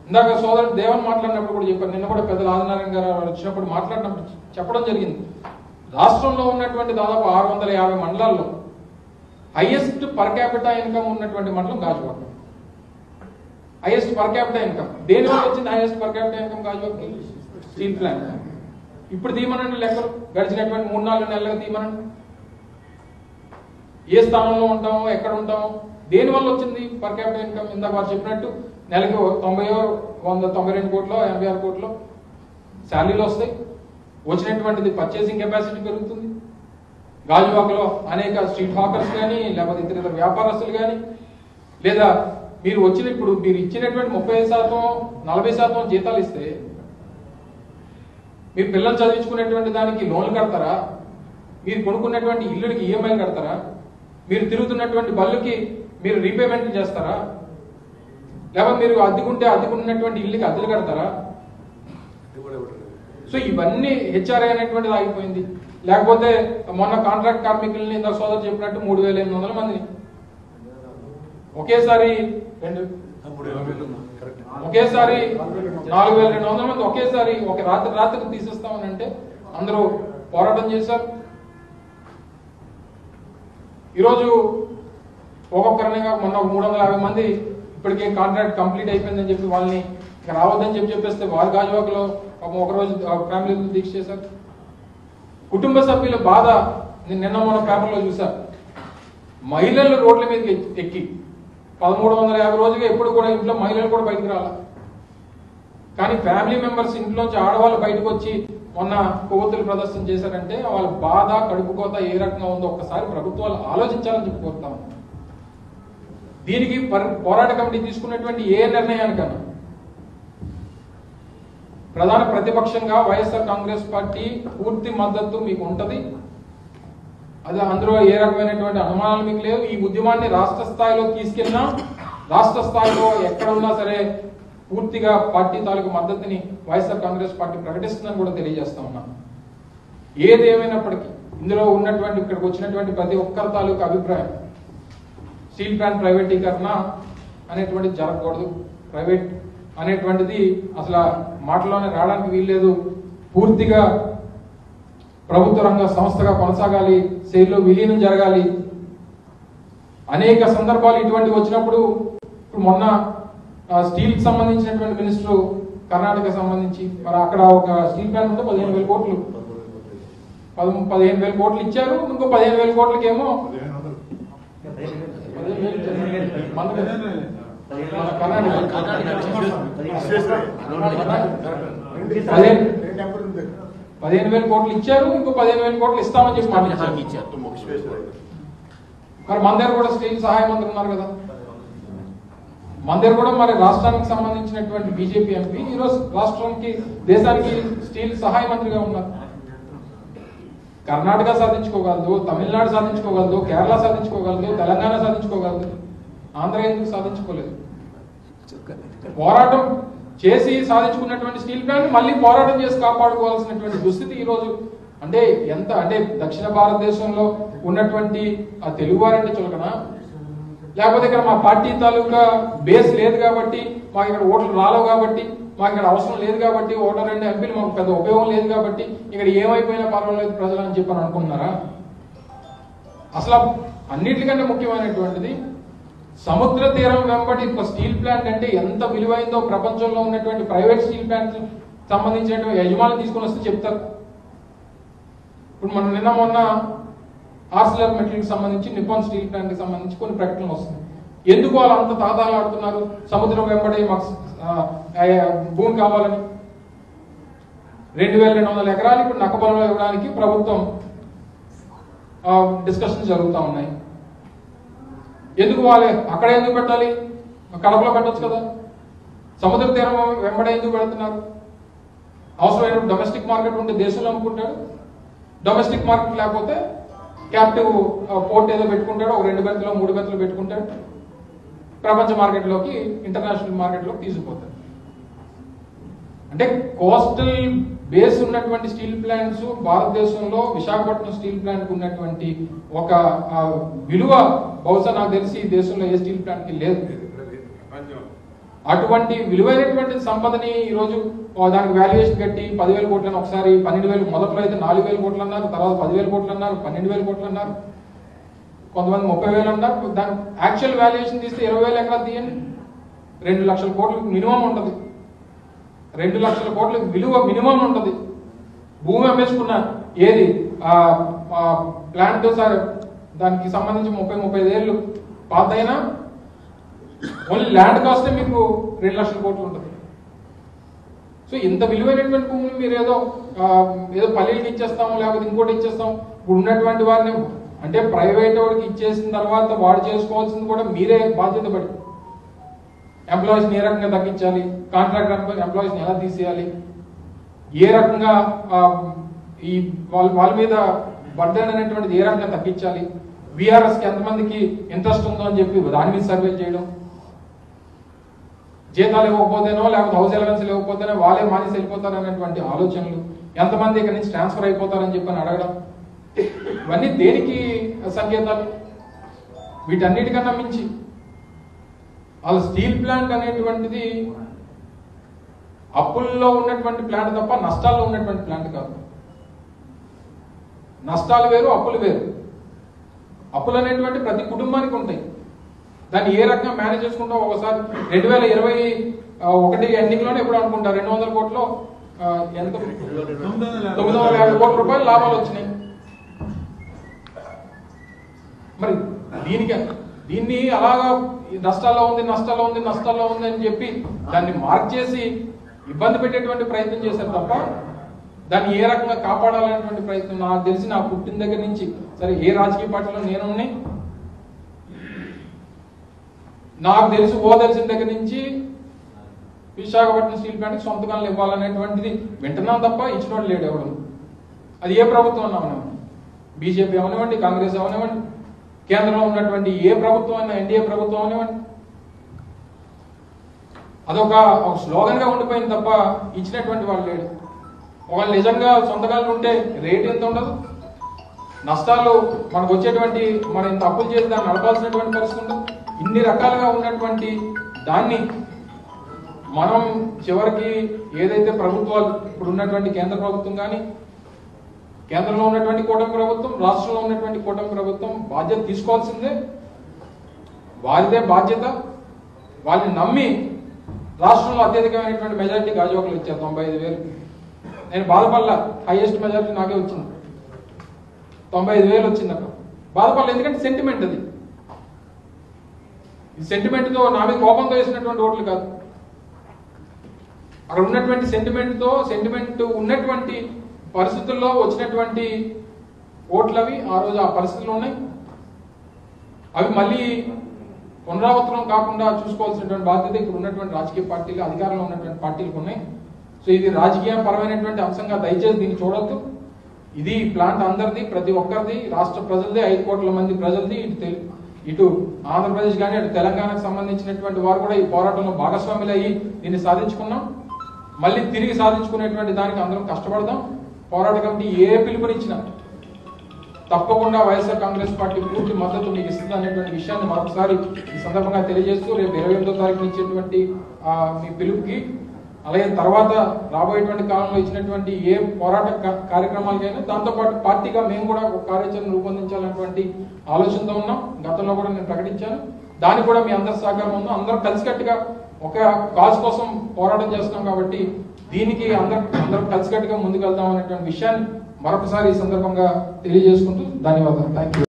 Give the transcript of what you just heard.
ఇందాక సోదరుడు దేవన్ మాట్లాడినప్పుడు కూడా చెప్పారు, నిన్న కూడా పెద్దలు ఆదినారాయణ గారు వచ్చినప్పుడు మాట్లాడినప్పుడు చెప్పడం జరిగింది. రాష్ట్రంలో ఉన్నటువంటి దాదాపు 650 మండలాల్లో హైయెస్ట్ పర్ క్యాపిటా ఇన్కమ్ ఉన్నటువంటి మండలం Gajuwaka. Highest per capita income దేనివల్ల వచ్చింది? హైయెస్ట్ పర్ క్యాపిటా ఇన్కమ్ గాజువాకకి స్టీల్ ప్లాంట్. ఇప్పుడు తీయమనండి లెక్కలు, గడిచినటువంటి 3-4 నెలలుగా తీయమనండి. ఏ స్థానంలో ఉంటామో, ఎక్కడ ఉంటామో, దేనివల్ల వచ్చింది పర్ క్యాపిటల్ ఇన్కమ్? ఇందాక వారు చెప్పినట్టు నెలకి 92 కోట్లు 86 కోట్లు శాలరీలు వస్తాయి. వచ్చినటువంటిది పర్చేసింగ్ కెపాసిటీ పెరుగుతుంది. గాజువాకలో అనేక స్ట్రీట్ హాకర్స్ కానీ, లేకపోతే ఇతర వ్యాపారస్తులు కానీ, లేదా మీరు ఇప్పుడు మీరు ఇచ్చినటువంటి 30% 40% జీతాలు ఇస్తే మీరు పిల్లలు చదివించుకునేటువంటి దానికి లోన్లు కడతారా? మీరు కొనుక్కున్నటువంటి ఇల్లుకి ఈఎంఐలు కడతారా? మీరు తిరుగుతున్నటువంటి బళ్ళుకి మీరు రీపేమెంట్ చేస్తారా? లేకపోతే మీరు అద్దెకున్నటువంటి ఇల్లుకి అద్దెలు కడతారా? సో ఇవన్నీ హెచ్ఆర్ఐ అనేటువంటిది ఆగిపోయింది. లేకపోతే మొన్న కాంట్రాక్ట్ కార్మికుల్ని ఇందాక సోదరు చెప్పినట్టు 3,800 మందిని ఒకేసారి 4,200 మంది ఒకేసారి ఒక రాత్రికి తీసేస్తామని అంటే అందరూ పోరాటం చేశారు. ఈరోజు ఒక్కొక్కరిని మొన్న 350 మంది ఇప్పటికే కాంట్రాక్ట్ కంప్లీట్ అయిపోయిందని చెప్పి వాళ్ళని ఇక రావద్దని చెప్పేస్తే వారు గాజువాకలో ఒకరోజు ఫ్యామిలీ దీక్ష చేశారు. కుటుంబ సభ్యుల బాధ నిన్న మొన్న పేపర్లో చూశారు. మహిళలు రోడ్ల మీదకి ఎక్కి 1350 రోజుగా ఎప్పుడు కూడా ఇంట్లో మహిళలు కూడా బయటకు రాల. కానీ ఫ్యామిలీ మెంబర్స్ ఇంట్లోంచి ఆడవాళ్ళు బయటకు వచ్చి మొన్న కొవ్వొత్తులు ప్రదర్శన చేశారంటే వాళ్ళ బాధ, కడుపుకోత ఏ రకంగా ఉందో ఒక్కసారి ప్రభుత్వాలు ఆలోచించాలని చెప్పి కోరుతాం. దీనికి పోరాట కమిటీ తీసుకున్నటువంటి ఏ నిర్ణయానికన్నా ప్రధాన ప్రతిపక్షంగా వైఎస్ఆర్ కాంగ్రెస్ పార్టీ పూర్తి మద్దతు మీకు ఉంటది. అది అందులో ఏ రకమైనటువంటి అనుమానాలు మీకు లేవు. ఈ ఉద్యమాన్ని రాష్ట్ర స్థాయిలో తీసుకెళ్ళినా, రాష్ట్ర స్థాయిలో ఎక్కడ ఉన్నా సరే పూర్తిగా పార్టీ తాలూకు మద్దతుని వైఎస్ఆర్ కాంగ్రెస్ పార్టీ ప్రకటిస్తుందని కూడా తెలియజేస్తా ఉన్నాను. ఏది ఏమైనప్పటికీ ఇందులో ఉన్నటువంటి ఇక్కడికి వచ్చినటువంటి ప్రతి ఒక్కరి తాలూకు అభిప్రాయం స్టీల్ ప్లాంట్ ప్రైవేటీకరణ అనేటువంటిది జరగకూడదు. ప్రైవేట్ అనేటువంటిది అసలు మాటలోనే రావడానికి వీల్లేదు. పూర్తిగా ప్రభుత్వ రంగ సంస్థగా కొనసాగాలి, సేల్లో విలీనం జరగాలి. అనేక సందర్భాలు ఇటువంటి వచ్చినప్పుడు ఇప్పుడు మొన్న స్టీల్ కి సంబంధించినటువంటి మినిస్టర్ కర్ణాటక సంబంధించి మరి అక్కడ ఒక స్టీల్ ప్లాంట్ ఉంటే 15,000 కోట్లు 15,000 కోట్లు ఇచ్చారు. ఇంకో 15,000 కోట్లకేమో 15,000 కోట్లు ఇచ్చారు. ఇంకో 15,000 కోట్లు ఇస్తామని చెప్పి మాట్లాడారు. మరి మన దగ్గర కూడా స్టీల్ సహాయ మంత్రి ఉన్నారు కదా, మన దగ్గర కూడా మరి రాష్ట్రానికి సంబంధించినటువంటి బీజేపీ ఎంపీ ఈరోజు రాష్ట్రానికి దేశానికి స్టీల్ సహాయ మంత్రిగా ఉన్నారు. కర్ణాటక సాధించుకోగలదు, తమిళనాడు సాధించుకోగలదు, కేరళ సాధించుకోగలదు, తెలంగాణ సాధించుకోగలదు, ఆంధ్ర ఎందుకు సాధించుకోలేదు? పోరాటం చేసి సాధించుకున్నటువంటి స్టీల్ ప్లాంట్ మళ్ళీ పోరాటం చేసి కాపాడుకోవాల్సినటువంటి దుస్థితి ఈరోజు. అంటే ఎంత అంటే దక్షిణ భారతదేశంలో ఉన్నటువంటి ఆ తెలుగు వారంటే చులకన, లేకపోతే ఇక్కడ మా పార్టీ తాలూకా బేస్ లేదు కాబట్టి, మాకు ఇక్కడ ఓట్లు రాలేవు కాబట్టి, మాకు ఇక్కడ అవసరం లేదు కాబట్టి, ఓటర్ 2 ఎంపీలు మాకు పెద్ద ఉపయోగం లేదు కాబట్టి ఇక్కడ ఏమైపోయినా పర్వాలేదు ప్రజలు అని చెప్పని అనుకుంటున్నారా? అసలు అన్నిటికంటే ముఖ్యమైనటువంటిది సముద్ర తీరం వెంబడి స్టీల్ ప్లాంట్ అంటే ఎంత విలువైందో ప్రపంచంలో ఉన్నటువంటి ప్రైవేట్ స్టీల్ ప్లాంట్ సంబంధించినటువంటి యజమానులు తీసుకొని వస్తే చెప్తారు. ఇప్పుడు మనం మొన్న ఆర్సిలర్ మెటల్కి సంబంధించి నిప్పాన్ స్టీల్ ప్లాంట్ కి సంబంధించి కొన్ని ప్రకటనలు వస్తున్నాయి. ఎందుకు వాళ్ళు అంత తాతాలాడుతున్నారు? సముద్రం వెంబడి మాకు భూమి కావాలని 2,200 ఎకరాలు ఇప్పుడు నక్కబలంలో ఇవ్వడానికి ప్రభుత్వం డిస్కషన్స్ జరుగుతూ ఉన్నాయి. ఎందుకు వాళ్ళే అక్కడ ఎందుకు పెట్టాలి? కడపలో పెట్టచ్చు కదా. సముద్ర తీరం వెంబడే ఎందుకు పెడుతున్నారు? అవసరమైన డొమెస్టిక్ మార్కెట్ ఉంటే దేశంలో అమ్ముకుంటాడు, డొమెస్టిక్ మార్కెట్ లేకపోతే క్యాప్టివ్ పోర్ట్ ఏదో పెట్టుకుంటాడు, ఒక 2 బెర్తులు 3 బెర్తులు పెట్టుకుంటాడు, ప్రపంచ మార్కెట్లోకి ఇంటర్నేషనల్ మార్కెట్లోకి తీసుకుపోతాడు. అంటే కోస్టల్ బేస్ ఉన్నటువంటి స్టీల్ ప్లాంట్స్ భారతదేశంలో విశాఖపట్నం స్టీల్ ప్లాంట్ ఉన్నటువంటి ఒక విలువ బహుశా నాకు తెలిసి దేశంలో ఏ స్టీల్ ప్లాంట్ కి లేదు. అటువంటి విలువైనటువంటి సంపదని ఈరోజు దానికి వాల్యుయేషన్ కట్టి 10,000 కోట్లని ఒకసారి 12,000 మొదట్లో అయితే 4,000 కోట్లు అన్నారు, తర్వాత 10,000 కోట్లు అన్నారు, 12,000 కోట్లు అన్నారు, కొంతమంది 30,000 అన్నారు. దాని యాక్చువల్ వాల్యుయేషన్ తీస్తే 20,000 ఎకరాలు తీయండి, 2 లక్షల కోట్లకు మినిమం ఉంటుంది. 2 లక్షల కోట్లకు విలువ మినిమం ఉంటుంది. భూమి అమ్మేసుకున్నారు. ఏది ప్లాంట్ సార్ దానికి సంబంధించి 30-35 ఏళ్ళు పాత అయినా ఓన్లీ ల్యాండ్ కాస్టే మీకు 2 లక్షల కోట్లు ఉంటుంది. సో ఇంత విలువైనటువంటి భూమిని మీరు ఏదో పల్లెలకి ఇచ్చేస్తాము, లేకపోతే ఇంకోటి ఇచ్చేస్తాం. ఇప్పుడు ఉన్నటువంటి వారిని అంటే ప్రైవేట్ వాడికి ఇచ్చేసిన తర్వాత వాడు చేసుకోవాల్సింది కూడా మీరే బాధ్యత పడి ఎంప్లాయీస్ని ఏ రకంగా తగ్గించాలి, కాంట్రాక్టర్ ఎంప్లాయీస్ని ఎలా తీసేయాలి, ఏ రకంగా ఈ వాళ్ళ మీద బర్డెన్ అనేటువంటిది ఏ రకంగా తగ్గించాలి, బీఆర్ఎస్కి ఎంతమందికి ఇంట్రెస్ట్ ఉందో అని చెప్పి దాని మీద సర్వేలు చేయడం, జీతాలు ఇవ్వకపోతేనో లేకపోతే హౌస్ ఎలవెన్స్ ఇవ్వకపోతేనో వాళ్ళే మానేసి వెళ్ళిపోతారు అనేటువంటి ఆలోచనలు, ఎంతమంది ఇక్కడి నుంచి ట్రాన్స్ఫర్ అయిపోతారని చెప్పని అడగడం, ఇవన్నీ దేనికి సంకేతాలు? వీటన్నిటికన్నా మించి వాళ్ళ స్టీల్ ప్లాంట్ అనేటువంటిది అప్పుల్లో ఉన్నటువంటి ప్లాంట్ తప్ప నష్టాల్లో ఉన్నటువంటి ప్లాంట్ కాదు. నష్టాలు వేరు, అప్పులు వేరు. అప్పులు అనేటువంటి ప్రతి కుటుంబానికి ఉంటాయి. దాన్ని ఏ రకంగా మేనేజ్ చేసుకుంటాం? ఒకసారి 2021 ఎండింగ్ లోనే ఎప్పుడు అనుకుంటా 200 కోట్లు ఎంత 950 కోట్ల రూపాయలు లాభాలు వచ్చినాయి. మరి దీన్ని అలాగా నష్టాల్లో ఉంది అని చెప్పి దాన్ని మార్క్ చేసి ఇబ్బంది పెట్టేటువంటి ప్రయత్నం చేశారు తప్ప దాన్ని ఏ రకంగా కాపాడాలనేటువంటి ప్రయత్నం నాకు తెలిసి నా పుట్టిన దగ్గర నుంచి సరే ఏ రాజకీయ పార్టీలో నేనున్నాయి నాకు తెలిసి తెలిసిన దగ్గర నుంచి విశాఖపట్నం స్టీల్ ప్లాంట్కి సొంత గనులు ఇవ్వాలనేటువంటిది వింటున్నాం తప్ప ఇచ్చినోడు లేడు ఎవడు. అది ఏ ప్రభుత్వం అన్నామనివ్వండి, బీజేపీ అవనివ్వండి, కాంగ్రెస్ అవనివ్వండి, కేంద్రంలో ఉన్నటువంటి ఏ ప్రభుత్వం అయినా, ఎన్డీఏ ప్రభుత్వం అనివ్వండి, అదొక స్లోగన్ గా ఉండిపోయింది తప్ప ఇచ్చినటువంటి వాళ్ళు లేడు. ఒకవేళ నిజంగా సొంతగాళ్ళు ఉంటే రేటు ఎంత ఉండదు, నష్టాలు మనకు వచ్చేటువంటి మనం ఇంత అప్పులు చేసి దాన్ని నడపాల్సినటువంటి పరిస్థితి ఉండదు. ఇన్ని రకాలుగా ఉన్నటువంటి దాన్ని మనం చివరికి ఏదైతే ప్రభుత్వాలు ఇప్పుడు ఉన్నటువంటి కేంద్ర ప్రభుత్వం కానీ, కేంద్రంలో ఉన్నటువంటి కూటమి ప్రభుత్వం, రాష్ట్రంలో ఉన్నటువంటి కూటమి ప్రభుత్వం బాధ్యత తీసుకోవాల్సిందే. వారిదే బాధ్యత. వాళ్ళని నమ్మి రాష్ట్రంలో అత్యధికమైనటువంటి మెజారిటీ గాజువాకలు ఇచ్చారు 95,000. నేను బాధపడలా, హైయెస్ట్ మెజారిటీ నాకే వచ్చింది, 95,000 వచ్చింది అక్కడ. బాధపడలేదు, ఎందుకంటే సెంటిమెంట్ అది. ఈ సెంటిమెంట్తో నా మీద కోపంతో వేసినటువంటి ఓట్లు కాదు. అక్కడ ఉన్నటువంటి సెంటిమెంట్ ఉన్నటువంటి పరిస్థితుల్లో వచ్చినటువంటి ఓట్లు అవి. ఆ రోజు ఆ పరిస్థితులు ఉన్నాయి. అవి మళ్ళీ పునరావృతం కాకుండా చూసుకోవాల్సినటువంటి బాధ్యత ఇప్పుడు ఉన్నటువంటి రాజకీయ పార్టీలు, అధికారంలో ఉన్నటువంటి పార్టీలకు ఉన్నాయి. సో ఇది రాజకీయ పరమైనటువంటి అంశంగా దయచేసి దీన్ని చూడొద్దు. ఇది ప్లాంట్ అందరిది, ప్రతి ఒక్కరిది, రాష్ట్ర ప్రజలది, 5 కోట్ల మంది ప్రజలది. ఇటు ఆంధ్రప్రదేశ్ కానీ అటు తెలంగాణకు సంబంధించినటువంటి వారు కూడా ఈ పోరాటంలో భాగస్వాములు అయ్యి దీన్ని సాధించుకున్నాం. మళ్ళీ తిరిగి సాధించుకునేటువంటి దానికి అందరం కష్టపడదాం. పోరాట కమిటీ ఏ పిలుపునిచ్చినా తప్పకుండా వైఎస్ఆర్ కాంగ్రెస్ పార్టీ పూర్తి మద్దతు మీకు ఇస్తుంది అనేటువంటి విషయాన్ని మరొకసారి ఈ సందర్భంగా తెలియజేస్తూ రేపు 28వ తారీఖు ఇచ్చేటువంటి మీ పిలుపుకి, అలాగే తర్వాత రాబోయేటువంటి కాలంలో ఇచ్చినటువంటి ఏ పోరాట కార్యక్రమాలకైనా దాంతోపాటు పార్టీగా మేము కూడా ఒక కార్యాచరణ రూపొందించాలన్నటువంటి ఆలోచనతో ఉన్నాం. గతంలో కూడా నేను ప్రకటించాను. దానికి కూడా మీ అందరి సహకారం ఉందో, అందరం కలిసికట్టుగా ఒక కాజ్ కోసం పోరాటం చేస్తున్నాం కాబట్టి దీనికి అందరం కలిసికట్టుగా ముందుకు వెళ్దాం అనేటువంటి విషయాన్ని మరొకసారి ఈ సందర్భంగా తెలియజేసుకుంటూ ధన్యవాదాలు. Thank you.